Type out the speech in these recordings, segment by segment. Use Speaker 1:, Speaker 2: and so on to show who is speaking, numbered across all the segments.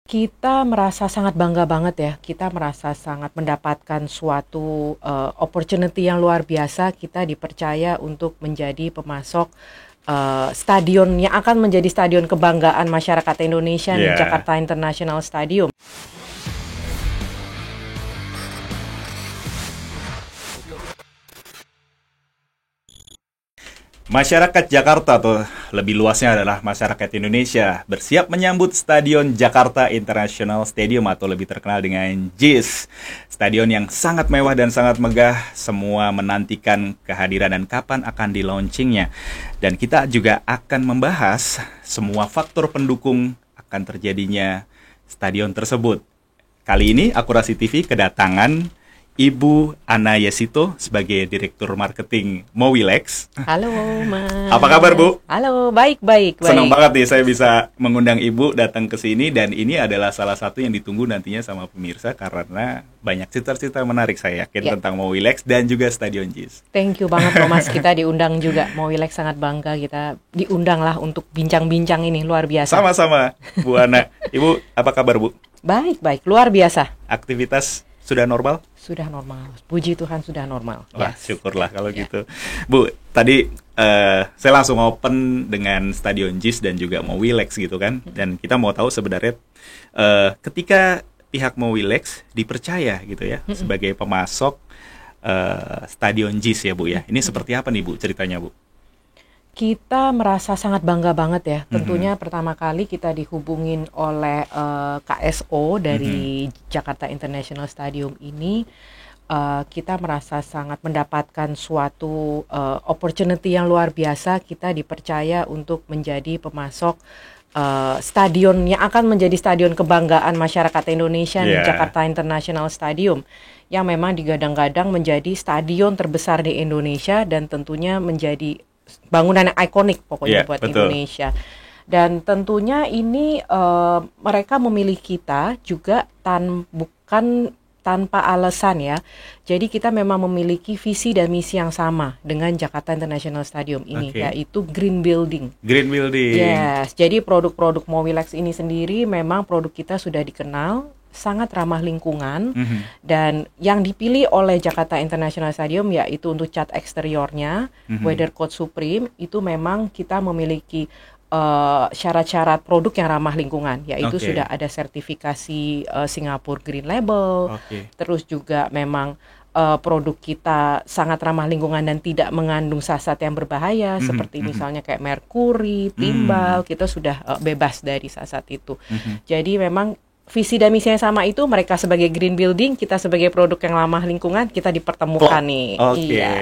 Speaker 1: Kita merasa sangat bangga banget ya, kita merasa sangat mendapatkan suatu, opportunity yang luar biasa, kita dipercaya untuk menjadi pemasok, stadion yang akan menjadi stadion kebanggaan masyarakat Indonesia nih,
Speaker 2: Iya.
Speaker 1: Jakarta International Stadium.
Speaker 2: Masyarakat Jakarta atau lebih luasnya adalah masyarakat Indonesia bersiap menyambut Stadion Jakarta International Stadium atau lebih terkenal dengan JIS. Stadion yang sangat mewah dan sangat megah, semua menantikan kehadiran dan kapan akan di-launchingnya. Dan kita juga akan membahas semua faktor pendukung akan terjadinya stadion tersebut. Kali ini Akurasi TV kedatangan Ibu Ana Yesito sebagai Direktur Marketing Mowilex.
Speaker 1: Halo, Mas.
Speaker 2: Apa kabar, Bu?
Speaker 1: Halo, baik.
Speaker 2: Senang banget nih saya bisa mengundang Ibu datang ke sini, dan ini adalah salah satu yang ditunggu nantinya sama pemirsa karena banyak cerita-cerita menarik saya yakin
Speaker 1: Ya.
Speaker 2: tentang Mowilex dan juga Stadion JIS.
Speaker 1: Thank you banget loh Mas, kita diundang juga. Mowilex sangat bangga kita diundang lah untuk bincang-bincang ini, luar biasa.
Speaker 2: Sama-sama, Bu Ana. Ibu, apa kabar, Bu?
Speaker 1: Baik, luar biasa.
Speaker 2: Aktivitas sudah normal?
Speaker 1: Sudah normal, puji Tuhan sudah normal.
Speaker 2: Wah,
Speaker 1: Yes.
Speaker 2: syukurlah kalau
Speaker 1: Ya.
Speaker 2: gitu. Bu, tadi saya langsung open dengan Stadion JIS dan juga Mowilex gitu kan. Dan kita mau tahu sebenarnya ketika pihak Mowilex dipercaya gitu ya sebagai pemasok Stadion JIS ya, Bu ya. Ini seperti apa nih, Bu, ceritanya, Bu?
Speaker 1: Kita merasa sangat bangga banget ya. Tentunya pertama kali kita dihubungin oleh KSO dari Jakarta International Stadium ini. Kita merasa sangat mendapatkan suatu opportunity yang luar biasa. Kita dipercaya untuk menjadi pemasok stadion yang akan menjadi stadion kebanggaan masyarakat Indonesia nih,
Speaker 2: Yeah.
Speaker 1: Jakarta International Stadium, yang memang digadang-gadang menjadi stadion terbesar di Indonesia dan tentunya menjadi bangunan yang ikonik pokoknya
Speaker 2: Yeah,
Speaker 1: buat
Speaker 2: betul.
Speaker 1: Indonesia. Dan tentunya ini mereka memilih kita juga bukan tanpa alasan ya. Jadi kita memang memiliki visi dan misi yang sama dengan Jakarta International Stadium ini,
Speaker 2: Oke.
Speaker 1: yaitu green building.
Speaker 2: Green Building.
Speaker 1: Yes, jadi produk-produk Mowilex ini sendiri memang produk kita sudah dikenal sangat ramah lingkungan, dan yang dipilih oleh Jakarta International Stadium yaitu untuk cat eksteriornya, Weather Code Supreme, itu memang kita memiliki syarat-syarat produk yang ramah lingkungan, yaitu
Speaker 2: Oke.
Speaker 1: sudah ada sertifikasi Singapore Green Label.
Speaker 2: Oke.
Speaker 1: Terus juga memang produk kita sangat ramah lingkungan dan tidak mengandung zat-zat yang berbahaya seperti misalnya kayak merkuri, timbal, kita sudah bebas dari zat-zat itu. Jadi memang visi dan misi yang sama itu, mereka sebagai green building, kita sebagai produk yang ramah lingkungan, kita dipertemukan nih.
Speaker 2: Oke.
Speaker 1: Iya.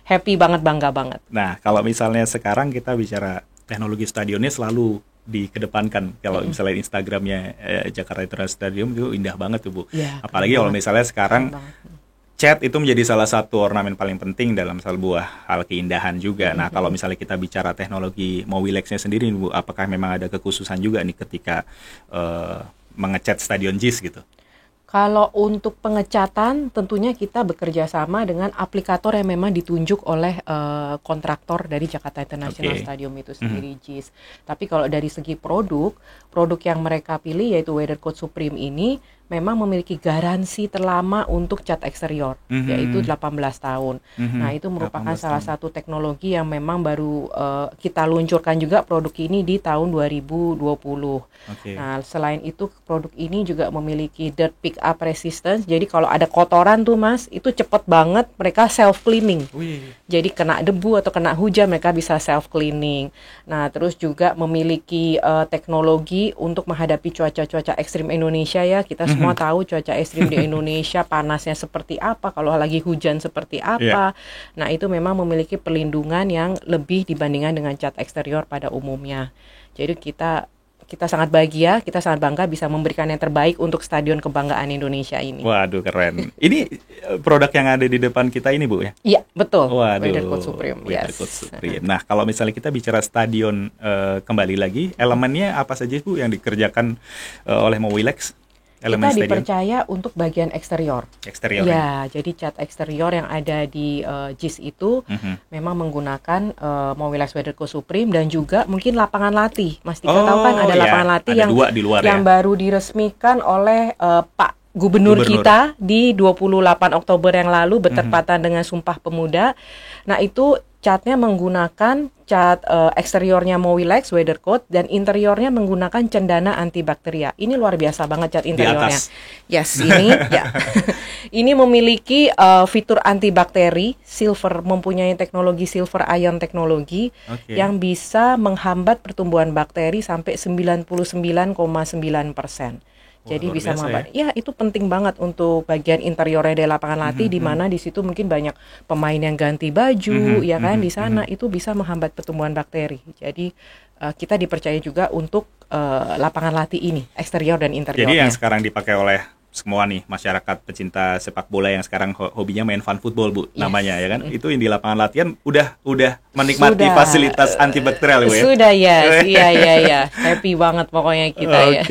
Speaker 1: Happy banget, bangga banget.
Speaker 2: Nah, kalau misalnya sekarang kita bicara teknologi stadionnya selalu dikedepankan. Kalau misalnya Instagramnya Jakarta International Stadium itu indah banget tuh, Bu.
Speaker 1: Ya,
Speaker 2: Apalagi
Speaker 1: keren
Speaker 2: kalau
Speaker 1: banget.
Speaker 2: misalnya sekarang
Speaker 1: Keren banget.
Speaker 2: cat itu menjadi salah satu ornamen paling penting dalam sebuah hal keindahan juga. Nah, kalau misalnya kita bicara teknologi Mowilex-nya sendiri, Bu, apakah memang ada kekhususan juga nih ketika mengecat Stadion JIS gitu?
Speaker 1: Kalau untuk pengecatan, tentunya kita bekerja sama dengan aplikator yang memang ditunjuk oleh kontraktor dari Jakarta International
Speaker 2: Oke.
Speaker 1: Stadium itu sendiri, JIS. Tapi kalau dari segi produk yang mereka pilih yaitu Weather Code Supreme ini memang memiliki garansi terlama untuk cat eksterior, yaitu 18 tahun. Nah, itu merupakan
Speaker 2: 18
Speaker 1: salah
Speaker 2: tahun.
Speaker 1: satu teknologi yang memang baru kita luncurkan juga produk ini di tahun 2020.
Speaker 2: Oke.
Speaker 1: Nah, selain itu produk ini juga memiliki dirt pick up resistance. Jadi kalau ada kotoran tuh Mas, itu cepet banget mereka self cleaning.
Speaker 2: Wih.
Speaker 1: Jadi kena debu atau kena hujan mereka bisa self cleaning. Nah, terus juga memiliki teknologi untuk menghadapi cuaca-cuaca ekstrim Indonesia ya. Kita semua tahu cuaca ekstrim di Indonesia panasnya seperti apa, kalau lagi hujan seperti apa. Nah, itu memang memiliki perlindungan yang lebih dibandingkan dengan cat eksterior pada umumnya. Jadi kita sangat bahagia, kita sangat bangga bisa memberikan yang terbaik untuk stadion kebanggaan Indonesia ini.
Speaker 2: Waduh, keren. Ini produk yang ada di depan kita ini, Bu ya?
Speaker 1: Iya, betul.
Speaker 2: Waduh,
Speaker 1: Weather Code Supreme.
Speaker 2: Weather
Speaker 1: Yes.
Speaker 2: Code Supreme. Nah, kalau misalnya kita bicara stadion, kembali lagi, elemennya apa saja, Bu, yang dikerjakan oleh Mowilex? elemen
Speaker 1: Kita
Speaker 2: stadion?
Speaker 1: dipercaya untuk bagian eksterior.
Speaker 2: Eksterior.
Speaker 1: Ya, jadi cat eksterior yang ada di JIS itu memang menggunakan Mowilex Weathercoat Supreme dan juga mungkin lapangan latih. Mas Tika tahu kan ada lapangan latih
Speaker 2: ada
Speaker 1: yang
Speaker 2: dua di luar
Speaker 1: yang baru diresmikan oleh Pak Gubernur kita di 28 Oktober yang lalu bertepatan dengan Sumpah Pemuda. Nah, itu catnya menggunakan cat eksteriornya Mowilex Weathercoat dan interiornya menggunakan cendana antibakteria. Ini luar biasa banget cat interiornya. Yes, ini ya. Ini memiliki fitur antibakteri, silver, mempunyai teknologi silver ion teknologi yang bisa menghambat pertumbuhan bakteri sampai 99,9%. Jadi bisa menghambat. Ya, itu penting banget untuk bagian interiornya dari lapangan latih, di mana di situ mungkin banyak pemain yang ganti baju, ya kan, di sana itu bisa menghambat pertumbuhan bakteri. Jadi kita dipercaya juga untuk lapangan latih ini, eksterior dan interiornya.
Speaker 2: Jadi yang sekarang dipakai oleh semua nih masyarakat pecinta sepak bola yang sekarang hobinya main fun football, Bu, namanya ya kan, itu yang di lapangan latihan udah menikmati fasilitas antibakterial, Bu, ya?
Speaker 1: Sudah, ya, iya, happy banget pokoknya kita ya.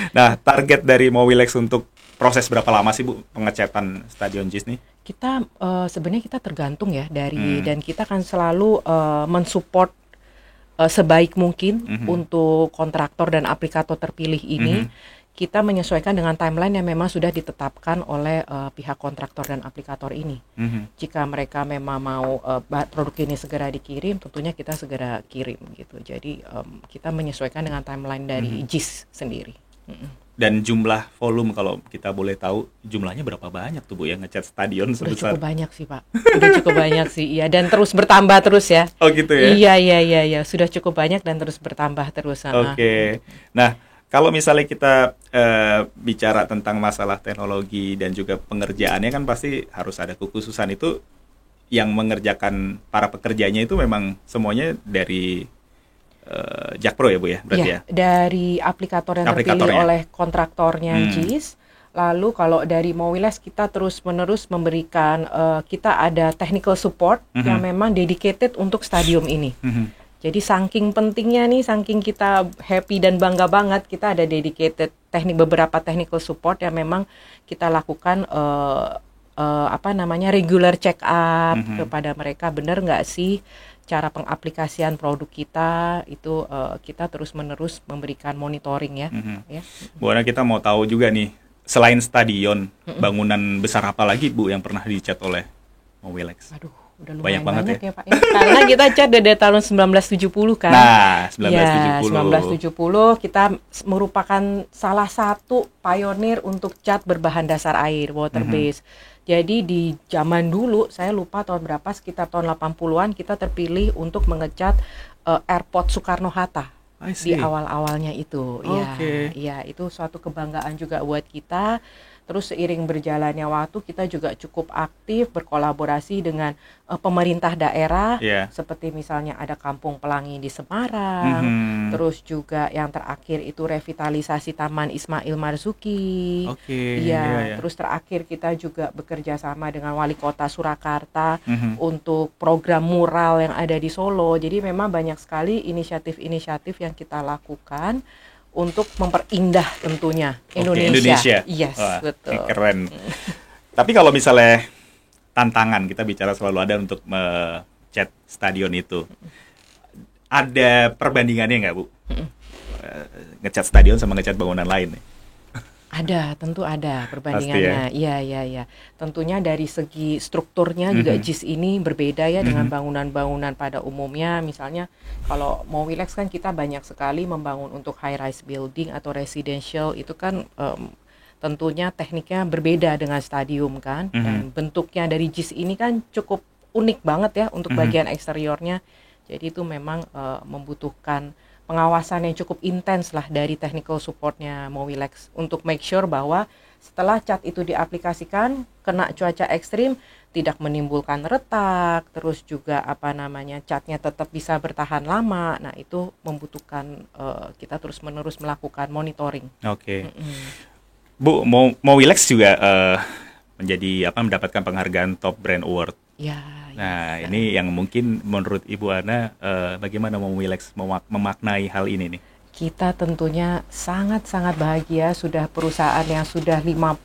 Speaker 2: Nah, target dari Mowilex untuk proses berapa lama sih, Bu, pengecatan Stadion JIS nih?
Speaker 1: Kita sebenarnya kita tergantung ya dari dan kita akan selalu mensupport sebaik mungkin untuk kontraktor dan aplikator terpilih ini. Kita menyesuaikan dengan timeline yang memang sudah ditetapkan oleh pihak kontraktor dan aplikator ini. Jika mereka memang mau produk ini segera dikirim, tentunya kita segera kirim gitu. Jadi kita menyesuaikan dengan timeline dari JIS sendiri.
Speaker 2: Dan jumlah volume, kalau kita boleh tahu jumlahnya berapa banyak tuh, Bu, yang ngecat stadion sebesar?
Speaker 1: Udah cukup banyak sih, Pak. Udah cukup banyak sih, iya. Dan terus bertambah terus ya.
Speaker 2: Oh gitu ya?
Speaker 1: Iya. Sudah cukup banyak dan terus bertambah terus.
Speaker 2: Oke. Nah, kalau misalnya kita bicara tentang masalah teknologi dan juga pengerjaannya, kan pasti harus ada kekhususan. Itu yang mengerjakan para pekerjanya itu memang semuanya dari Jakpro ya, Bu, ya? Berarti ya?
Speaker 1: Dari aplikator yang terpilih oleh kontraktornya JIS. Lalu kalau dari Mowilex kita terus-menerus memberikan, kita ada technical support yang memang dedicated untuk stadium ini. Jadi saking pentingnya nih, saking kita happy dan bangga banget, kita ada dedicated beberapa technical support yang memang kita lakukan regular check up kepada mereka, benar nggak sih cara pengaplikasian produk kita itu, kita terus-menerus memberikan monitoring ya.
Speaker 2: Bu Ana, kita mau tahu juga nih, selain stadion, bangunan besar apa lagi, Bu, yang pernah dicat oleh Mowilex?
Speaker 1: Aduh, udah lumayan
Speaker 2: banyak
Speaker 1: ya Pak. Karena kita cat dari tahun 1970 kan.
Speaker 2: Nah,
Speaker 1: 1970 kita merupakan salah satu pionir untuk cat berbahan dasar air, water base. Jadi di zaman dulu, saya lupa tahun berapa, sekitar tahun 80-an kita terpilih untuk mengecat Airport Soekarno-Hatta di awal-awalnya itu. Ya, itu suatu kebanggaan juga buat kita. Terus seiring berjalannya waktu, kita juga cukup aktif berkolaborasi dengan pemerintah daerah, seperti misalnya ada Kampung Pelangi di Semarang, terus juga yang terakhir itu revitalisasi Taman Ismail Marzuki. Terus terakhir kita juga bekerja sama dengan Wali Kota Surakarta untuk program mural yang ada di Solo. Jadi memang banyak sekali inisiatif-inisiatif yang kita lakukan untuk memperindah tentunya Indonesia. Yes, betul.
Speaker 2: Keren. Tapi kalau misalnya tantangan, kita bicara selalu ada untuk cat stadion itu. Ada perbandingannya nggak, Bu? Ngecat stadion sama ngecat bangunan lain?
Speaker 1: Ada, tentu ada perbandingannya. Iya. Tentunya dari segi strukturnya juga JIS ini berbeda ya dengan bangunan-bangunan pada umumnya. Misalnya kalau Mowilex kan kita banyak sekali membangun untuk high rise building atau residential, itu kan tentunya tekniknya berbeda dengan stadium kan. Dan bentuknya dari JIS ini kan cukup unik banget ya untuk bagian eksteriornya. Jadi itu memang membutuhkan pengawasan yang cukup intens lah dari technical supportnya Mowilex untuk make sure bahwa setelah cat itu diaplikasikan, kena cuaca ekstrim, tidak menimbulkan retak, terus juga catnya tetap bisa bertahan lama. Nah, itu membutuhkan kita terus-menerus melakukan monitoring.
Speaker 2: Bu, Mowilex juga mendapatkan penghargaan Top Brand Award. Nah, ini yang mungkin menurut Ibu Ana, bagaimana Mowilex memaknai hal ini nih?
Speaker 1: kita tentunya sangat-sangat bahagia sudah perusahaan yang sudah 51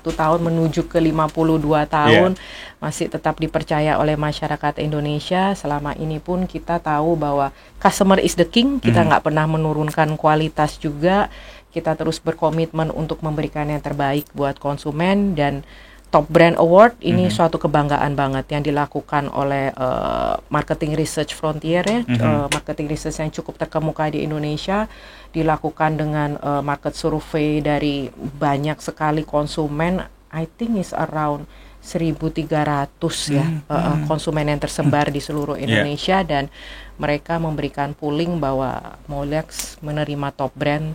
Speaker 1: tahun menuju ke 52 tahun masih tetap dipercaya oleh masyarakat Indonesia. Selama ini pun kita tahu bahwa customer is the king, kita nggak pernah menurunkan kualitas juga, kita terus berkomitmen untuk memberikan yang terbaik buat konsumen. Dan Top Brand Award ini suatu kebanggaan banget yang dilakukan oleh Marketing Research Frontier marketing research yang cukup terkemuka di Indonesia, dilakukan dengan market survey dari banyak sekali konsumen. I think is around 1.300 konsumen yang tersebar di seluruh Indonesia, dan mereka memberikan polling bahwa Mowilex menerima top brand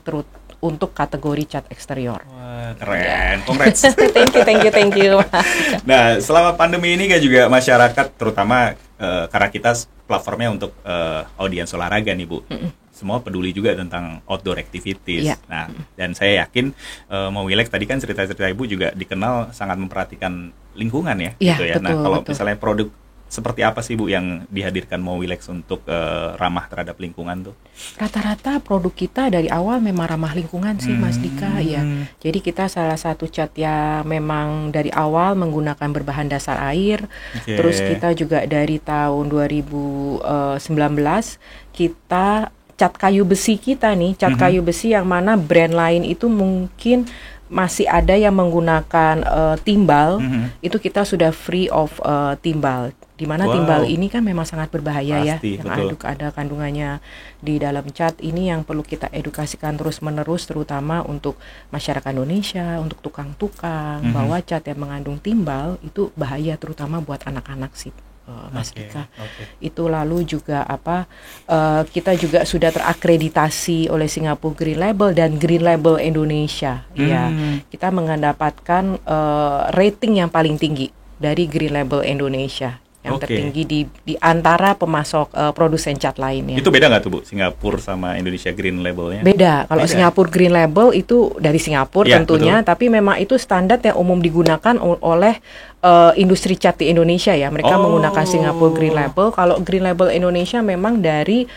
Speaker 1: untuk kategori cat eksterior.
Speaker 2: Wah, keren, congrats.
Speaker 1: Thank you.
Speaker 2: Nah, selama pandemi ini kan juga masyarakat, terutama karena kita platformnya untuk audiens olahraga nih Bu, semua peduli juga tentang outdoor activities. Nah, dan saya yakin Mowilex tadi kan cerita-cerita Ibu juga dikenal sangat memperhatikan lingkungan ya, gitu ya.
Speaker 1: Betul,
Speaker 2: nah, kalau
Speaker 1: betul.
Speaker 2: misalnya produk seperti apa sih Bu yang dihadirkan Mowilex untuk ramah terhadap lingkungan tuh?
Speaker 1: Rata-rata produk kita dari awal memang ramah lingkungan sih Mas Dika ya. Jadi kita salah satu cat yang memang dari awal menggunakan berbahan dasar air. Terus kita juga dari tahun 2019 kita cat kayu besi kita nih, cat kayu besi yang mana brand lain itu mungkin masih ada yang menggunakan timbal, itu kita sudah free of timbal. Dimana timbal ini kan memang sangat berbahaya.
Speaker 2: Pasti,
Speaker 1: yang ada kandungannya di dalam cat ini yang perlu kita edukasikan terus-menerus, terutama untuk masyarakat Indonesia, untuk tukang-tukang, bahwa cat yang mengandung timbal itu bahaya terutama buat anak-anak sih. Mas Dika. Itu lalu juga kita juga sudah terakreditasi oleh Singapore Green Label dan Green Label Indonesia. Ya, kita mendapatkan rating yang paling tinggi dari Green Label Indonesia, yang tertinggi di antara pemasok produsen cat lainnya.
Speaker 2: Itu beda nggak tuh Bu, Singapura sama Indonesia Green Labelnya?
Speaker 1: Beda. Kalau Singapura Green Label itu dari Singapura tentunya, tapi memang itu standar yang umum digunakan oleh industri cat di Indonesia ya. Mereka menggunakan Singapore Green Label. Kalau Green Label Indonesia memang dari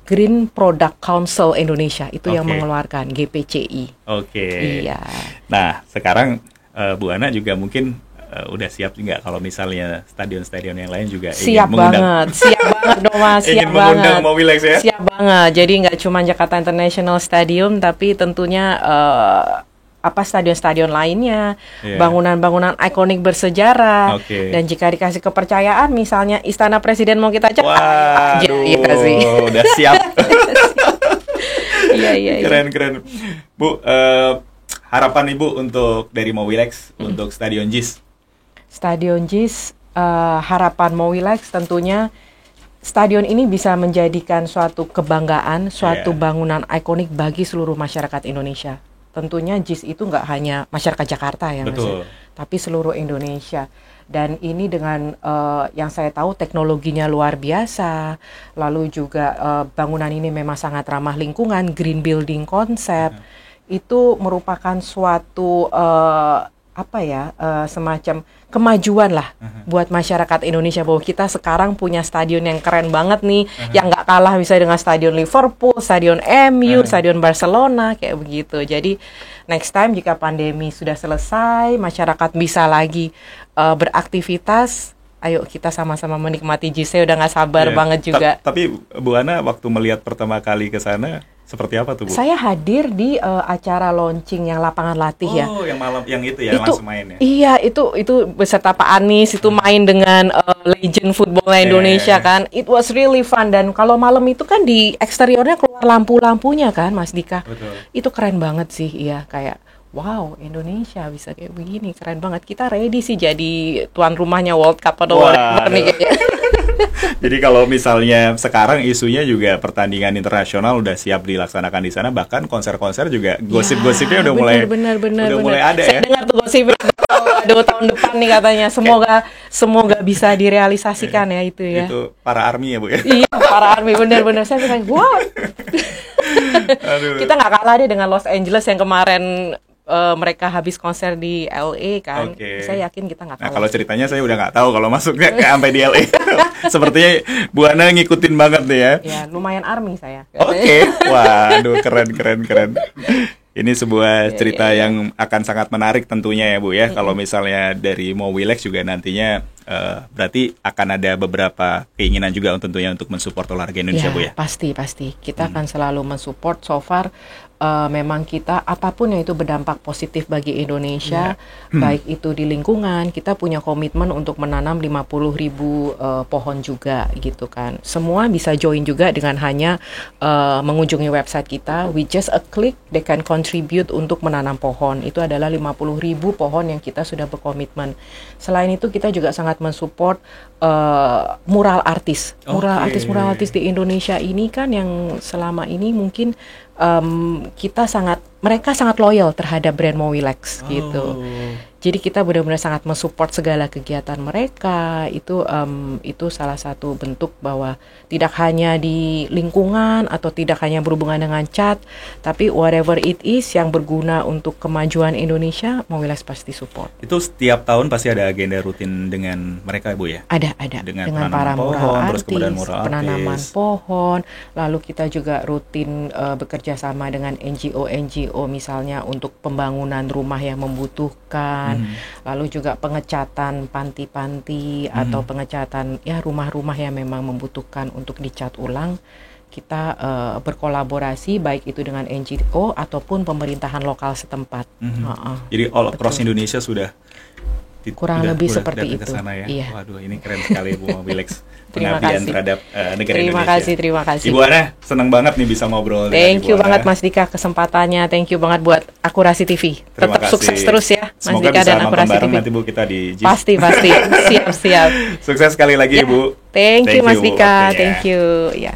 Speaker 1: Green Product Council Indonesia, itu yang mengeluarkan GPCI. Iya.
Speaker 2: Nah, sekarang Bu Ana juga mungkin udah siap nggak kalau misalnya stadion-stadion yang lain juga
Speaker 1: siap banget dong Mas, siap banget.
Speaker 2: Mowilex ya?
Speaker 1: Siap banget. Jadi nggak cuma Jakarta International Stadium, tapi tentunya stadion-stadion lainnya, bangunan-bangunan ikonik bersejarah, dan jika dikasih kepercayaan, misalnya Istana Presiden mau kita cat,
Speaker 2: udah siap.
Speaker 1: Iya.
Speaker 2: Keren. Bu, harapan Ibu untuk dari Mowilex untuk Stadion JIS?
Speaker 1: Stadion JIS, harapan Mowilex tentunya stadion ini bisa menjadikan suatu kebanggaan, suatu bangunan ikonik bagi seluruh masyarakat Indonesia. Tentunya JIS itu nggak hanya masyarakat Jakarta ya, Mas, tapi seluruh Indonesia. Dan ini dengan yang saya tahu teknologinya luar biasa, lalu juga bangunan ini memang sangat ramah lingkungan, green building konsep, itu merupakan suatu semacam kemajuan lah buat masyarakat Indonesia, bahwa kita sekarang punya stadion yang keren banget nih, yang nggak kalah bisa dengan stadion Liverpool, stadion MU, stadion Barcelona, kayak begitu. Jadi next time jika pandemi sudah selesai, masyarakat bisa lagi beraktivitas, ayo kita sama-sama menikmati JIS. Saya udah nggak sabar banget juga.
Speaker 2: Tapi Bu Ana waktu melihat pertama kali ke sana, seperti apa tuh Bu?
Speaker 1: Saya hadir di acara launching yang lapangan latih ya.
Speaker 2: Oh, yang malam, yang itu ya, langsung main ya?
Speaker 1: Iya, itu beserta Pak Anies, itu main dengan legend football Indonesia kan. It was really fun, dan kalau malam itu kan di eksteriornya keluar lampu-lampunya kan, Mas Dika.
Speaker 2: Betul.
Speaker 1: Itu keren banget sih, iya, kayak wow, Indonesia bisa kayak begini, keren banget. Kita ready sih jadi tuan rumahnya World Cup atau whatever nih kayaknya.
Speaker 2: Jadi kalau misalnya sekarang isunya juga pertandingan internasional udah siap dilaksanakan di sana, bahkan konser-konser juga gosip-gosipnya udah mulai ada.
Speaker 1: Saya dengar tuh gosipnya tahun depan nih katanya. Semoga bisa direalisasikan ya itu ya.
Speaker 2: Itu para ARMY ya Bu ya?
Speaker 1: Iya, para ARMY bener-bener. Saya bilang, what? Kita nggak kalah deh dengan Los Angeles yang kemarin mereka habis konser di LA kan.
Speaker 2: Oke.
Speaker 1: Saya yakin kita nggak
Speaker 2: Nah,
Speaker 1: kalah.
Speaker 2: kalau ceritanya saya udah nggak tahu kalau masuknya ke sampai di LA. Sepertinya Bu Ana ngikutin banget nih ya.
Speaker 1: Ya, lumayan army saya.
Speaker 2: Oke, waduh, keren. Ini sebuah cerita yang akan sangat menarik tentunya ya Bu ya. Kalau misalnya dari Mowilex juga nantinya berarti akan ada beberapa keinginan juga tentunya untuk mensupport olahraga Indonesia Bu ya.
Speaker 1: Pasti. Kita akan selalu mensupport. So far memang kita apapun yang itu berdampak positif bagi Indonesia, baik itu di lingkungan, kita punya komitmen untuk menanam 50.000 pohon juga gitu kan. Semua bisa join juga dengan hanya mengunjungi website kita. With just a click they can contribute untuk menanam pohon. Itu adalah 50.000 pohon yang kita sudah berkomitmen. Selain itu kita juga sangat mensupport mural artis. Mural artis di Indonesia ini kan yang selama ini mungkin mereka sangat loyal terhadap brand Mowilex gitu. Jadi kita benar-benar sangat mensupport segala kegiatan mereka. Itu salah satu bentuk bahwa tidak hanya di lingkungan atau tidak hanya berhubungan dengan cat, tapi whatever it is yang berguna untuk kemajuan Indonesia, Mowilex pasti support.
Speaker 2: Itu setiap tahun pasti ada agenda rutin dengan mereka Bu ya?
Speaker 1: Ada. Dengan para mural artis, penanaman
Speaker 2: artis.
Speaker 1: pohon. Lalu kita juga rutin bekerja sama dengan NGO misalnya untuk pembangunan rumah yang membutuhkan. Lalu juga pengecatan panti-panti atau pengecatan rumah-rumah yang memang membutuhkan untuk dicat ulang. Kita berkolaborasi baik itu dengan NGO ataupun pemerintahan lokal setempat.
Speaker 2: Jadi all across Indonesia sudah
Speaker 1: kurang lebih seperti itu.
Speaker 2: Kesana ya?
Speaker 1: Iya.
Speaker 2: Waduh, ini keren sekali Bu Mowilex.
Speaker 1: Terima
Speaker 2: Pengabdian
Speaker 1: kasih.
Speaker 2: terhadap negara
Speaker 1: Terima
Speaker 2: Indonesia.
Speaker 1: Terima kasih.
Speaker 2: Ibu Ana, senang banget nih bisa ngobrol dengan
Speaker 1: Thank
Speaker 2: Ibu
Speaker 1: you
Speaker 2: Ana.
Speaker 1: banget Mas Dika kesempatannya. Thank you banget buat Akurasi TV.
Speaker 2: Terima
Speaker 1: Tetap
Speaker 2: kasih.
Speaker 1: sukses terus ya Mas
Speaker 2: Semoga
Speaker 1: Dika
Speaker 2: bisa
Speaker 1: dan
Speaker 2: nonton
Speaker 1: Akurasi
Speaker 2: bareng
Speaker 1: TV.
Speaker 2: nanti Bu kita di GIS.
Speaker 1: Pasti. Siap.
Speaker 2: Sukses sekali lagi
Speaker 1: Ya.
Speaker 2: Ibu.
Speaker 1: Thank you Mas
Speaker 2: Bu,
Speaker 1: Dika.
Speaker 2: waktunya.
Speaker 1: Thank you. Ya.